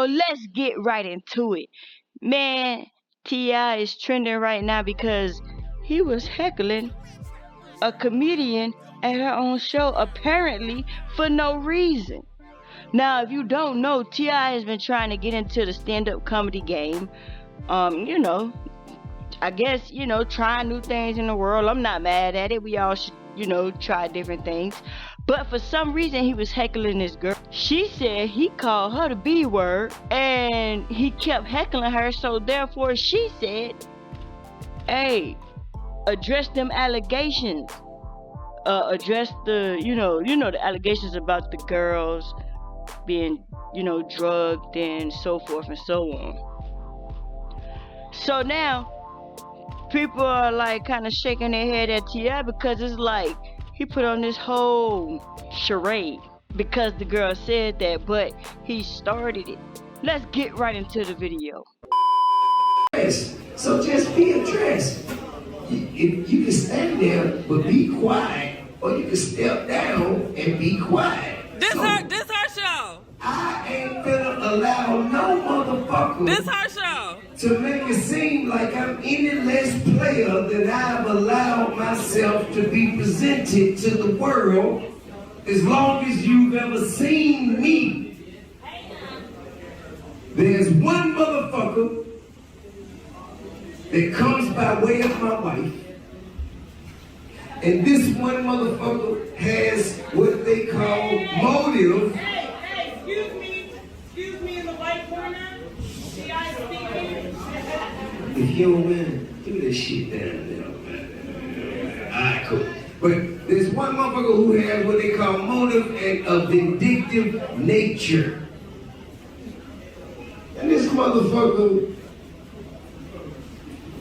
let's get right into it. Man, T.I. is trending right now because he was heckling a comedian at her own show, apparently for no reason. Now, if you don't know, T.I. has been trying to get into the stand-up comedy game. I guess, trying new things in the world. I'm not mad at it. We all should, try different things. But for some reason, he was heckling this girl. She said he called her the B word, and he kept heckling her. So therefore, she said, hey, address them allegations. Address the, the allegations about the girls being, drugged and so forth and so on. So now, people are like kind of shaking their head at T.I. because it's like he put on this whole charade because the girl said that, but he started it. Let's get right into the video. So just be addressed. You can stand there but be quiet, or you can step down and be quiet. This her show. I ain't finna allow no motherfucker. This her show. To make it seem like I'm any less player than I've allowed myself to be presented to the world. As long as you've ever seen me, there's one motherfucker that comes by way of my wife, and this one motherfucker has what they call motive. Hey, excuse me in the white corner. T.I. speaking. If you don't win, do this shit down there. Alright, cool. But there's one motherfucker who has what they call motive and a vindictive nature. And this motherfucker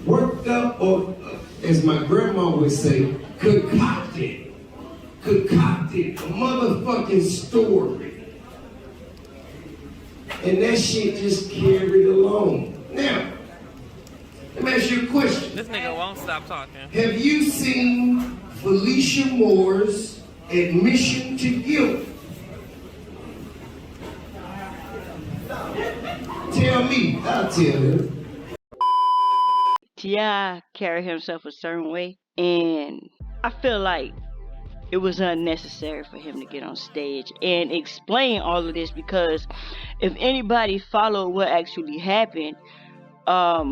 worked up, or as my grandma would say, concocted a motherfucking story. And that shit just carried along. Now, let me ask you a question. This nigga won't stop talking. Have you seen Felicia Moore's admission to guilt? Tell me, I'll tell you. T.I. carried himself a certain way, and I feel like it was unnecessary for him to get on stage and explain all of this, because if anybody followed what actually happened,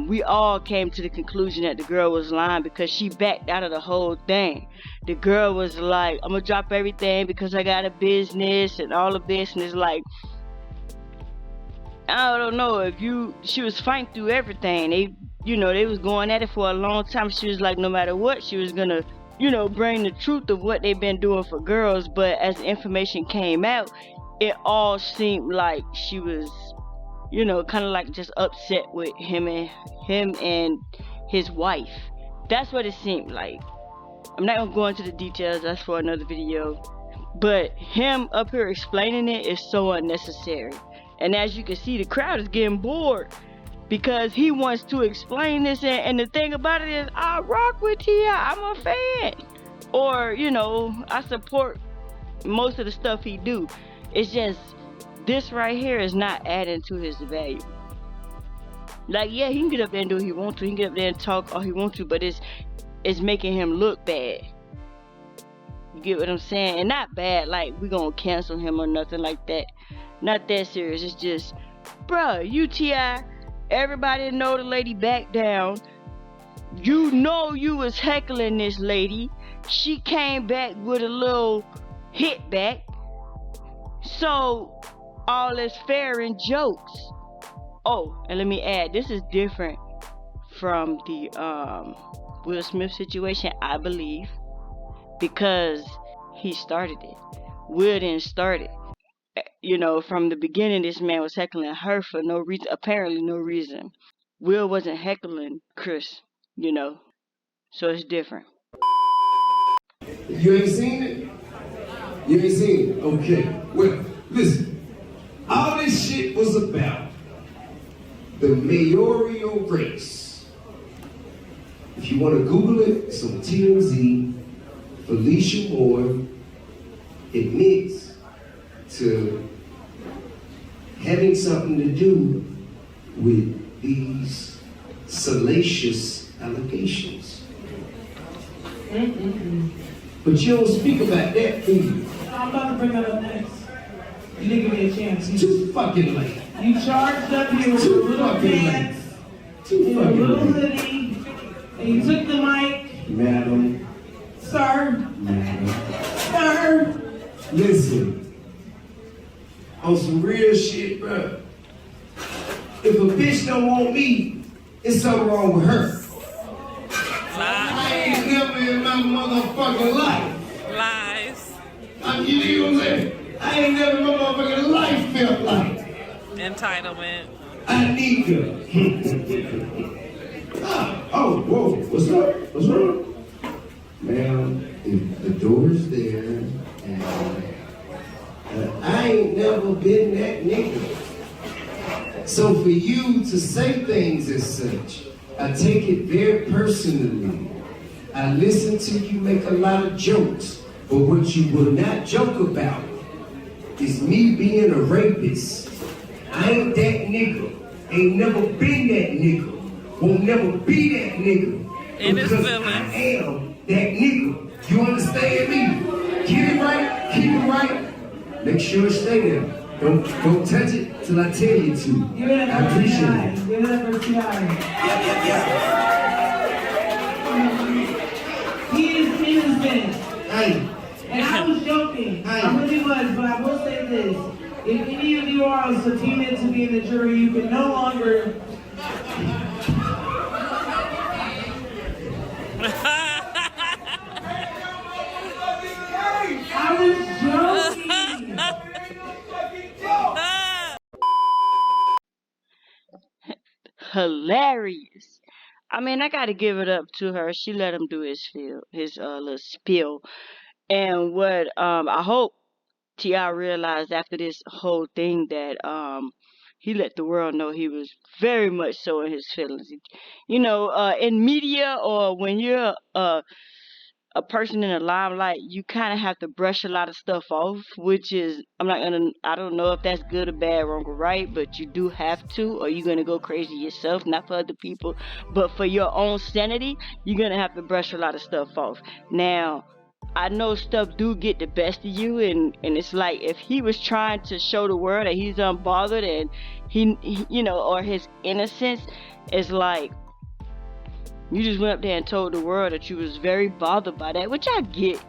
we all came to the conclusion that the girl was lying because she backed out of the whole thing. The girl was like, I'm gonna drop everything because I got a business and all of this, and it's like, I don't know, she was fighting through everything. They was going at it for a long time. She was like, no matter what, she was gonna, bring the truth of what they've been doing for girls. But as the information came out, it all seemed like she was, kind of like just upset with him and his wife. That's what it seemed like. I'm not gonna go into the details, that's for another video. But him up here explaining it is so unnecessary. And as you can see, the crowd is getting bored because he wants to explain this. And the thing about it is, I rock with T.I. I'm a fan. Or, I support most of the stuff he do. It's just, this right here is not adding to his value. Like, yeah, he can get up there and do what he wants to. He can get up there and talk all he wants to, but it's making him look bad. You get what I'm saying? And not bad, like we gonna cancel him or nothing like that. Not that serious. It's just, bruh, you T.I., everybody know the lady back down. You know you was heckling this lady. She came back with a little hit back. So, all is fair in jokes. Oh, and let me add, this is different from the Will Smith situation, I believe, because he started it. Will didn't start it. From the beginning, this man was heckling her for no reason, apparently no reason. Will wasn't heckling Chris, so it's different. You ain't seen it? You ain't seen it? Okay. Well, listen. All this shit was about the mayoral race. If you want to Google it, it's on TMZ. Felicia Moore admits to having something to do with these salacious allegations. But you don't speak about that, do you? I'm about to bring that up next. You didn't give me a chance. Too fucking late. You charged up here with a little pants, and a little hoodie, and you took the mic. Madam. Sir. Madam. Sir. Listen. On some real shit, bro. If a bitch don't want me, it's something wrong with her. I ain't never in my motherfucking life. Lies. You know what I'm saying? I ain't never in my motherfucking life felt like Entitlement. I need her. Oh, whoa, what's up? What's wrong? Ma'am, the door's there, and I ain't never been that nigga. So for you to say things as such, I take it very personally. I listen to you make a lot of jokes, but what you will not joke about is me being a rapist. I ain't that nigga. Ain't never been that nigga. Won't never be that nigga. In his because feelings. I am that nigga. You understand me? Get it right, keep it right. Make sure it stay there. Don't touch it till I tell you to. Give it I up for appreciate T.I. it. Give it up for T.I. He is innocent. Hey, And I was joking. I really was, but I will say this. If any of you are subpoenaed to be in the jury, you can no longer... I was joking. Hilarious. I mean, I gotta give it up to her. She let him do his little spiel. And what I hope T.I. realized after this whole thing that he let the world know he was very much so in his feelings. You know, in media or when you're a person in the limelight, you kind of have to brush a lot of stuff off, which is, I don't know if that's good or bad, wrong or right, but you do have to, or you're going to go crazy yourself, not for other people, but for your own sanity, you're going to have to brush a lot of stuff off. Now, I know stuff do get the best of you, and it's like, if he was trying to show the world that he's unbothered and he you know, or his innocence, is like, you just went up there and told the world that you was very bothered by that, which I get.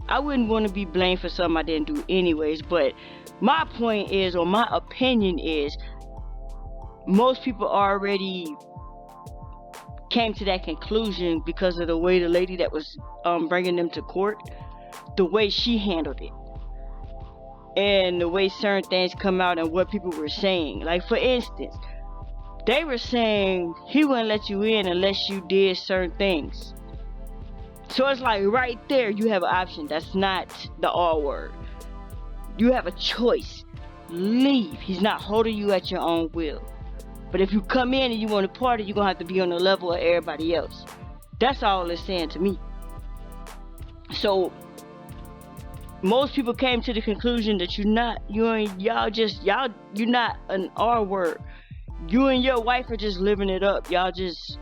I wouldn't want to be blamed for something I didn't do anyways, but my point is, or my opinion is, most people already came to that conclusion because of the way the lady that was bringing them to court, the way she handled it, and the way certain things come out and what people were saying. Like, for instance, they were saying he wouldn't let you in unless you did certain things. So it's like, right there you have an option. That's not the R word. You have a choice. Leave. He's not holding you at your own will. But if you come in and you want to party, you're going to have to be on the level of everybody else. That's all it's saying to me. So most people came to the conclusion that you're not an R word. You and your wife are just living it up. Y'all just,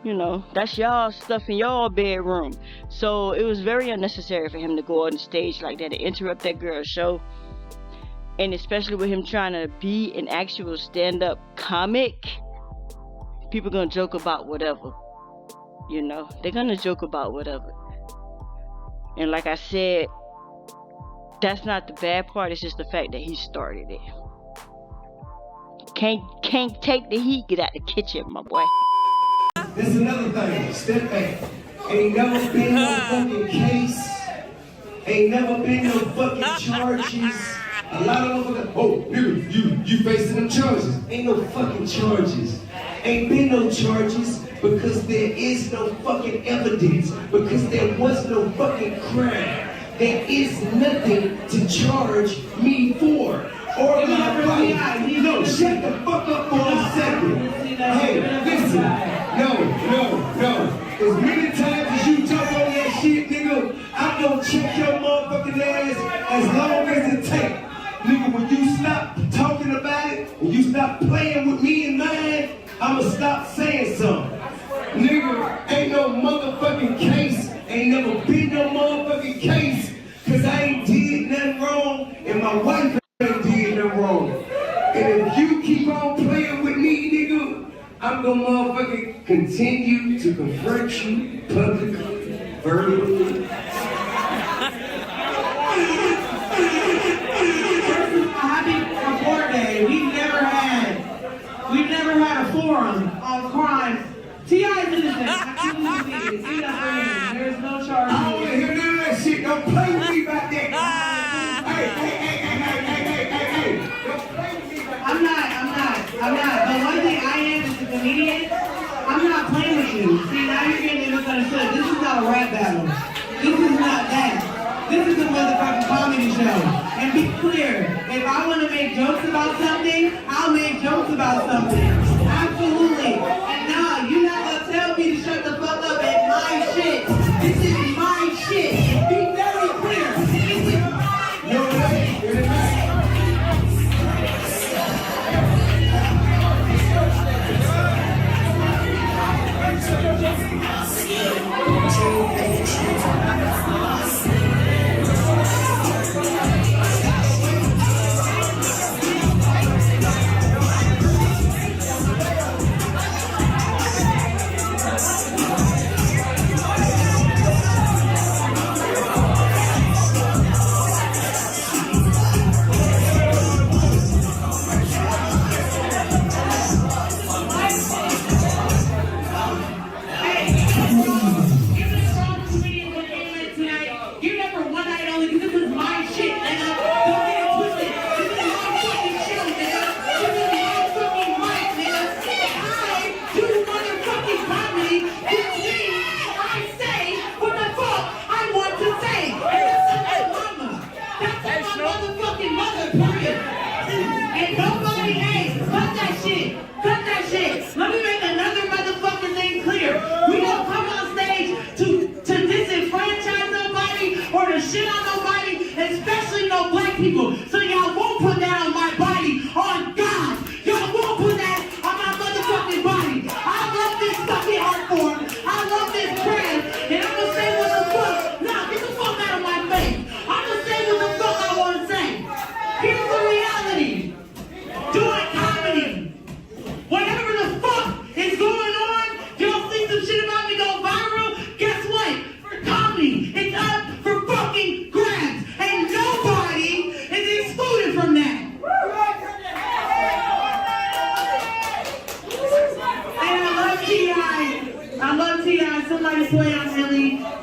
you know, that's y'all stuff in y'all bedroom. So it was very unnecessary for him to go on the stage like that and interrupt that girl's show. And especially with him trying to be an actual stand-up comic, people gonna joke about whatever. You know, they're gonna joke about whatever. And like I said, that's not the bad part. It's just the fact that he started it. Can't take the heat. Get out the kitchen, my boy. This is another thing. Step back. Ain't never been no fucking case. Ain't never been no fucking charges. A lot of them, oh, nigga, you facing them charges. Ain't no fucking charges. Ain't been no charges because there is no fucking evidence. Because there was no fucking crime. There is nothing to charge me for. Or my wife. No, shut the fuck up for a second. Hey, listen. No. As many times as you jump on that shit, nigga, I'm gonna check your motherfucking ass as long as it takes. Nigga, when you stop talking about it, I'ma stop saying something. Nigga, ain't no motherfucking case. Ain't never been no motherfucking case. Cause I ain't did nothing wrong and my wife ain't did nothing wrong. And if you keep on playing with me, nigga, I'm gonna motherfucking continue to confront you publicly, verbally. Happy Report Day. We've never had a forum on crime. T.I. is innocent. There's no charge. I don't wanna hear none of that shit. Don't play with me about that. Hey. Don't play with me about that. I'm not. But one thing I am as a comedian, I'm not playing with you. See, now you're getting misunderstood. This is not a rap battle. This is not that. This is a motherfucking comedy show. And be clear, if I want to make jokes about something, I'll make jokes about something. Absolutely. And nah, you're not gonna tell me to shut the fuck up at my shit. This is my shit. Be very clear. This is my shit. No, it ain't. People. So y'all won't put that on my body. On God. Y'all won't put that on my motherfucking body. I love this fucking art form. I love this brand. And I'm gonna say what the fuck. Nah, get the fuck out of my face. I'm gonna say what the fuck I wanna say. Here's the reality. Doing comedy. Whatever the fuck is going on, y'all see some shit about me go viral. Guess what? For comedy, it's up for fucking grabs. And nobody is excluded from that. And I love T.I. Somebody play on Millie.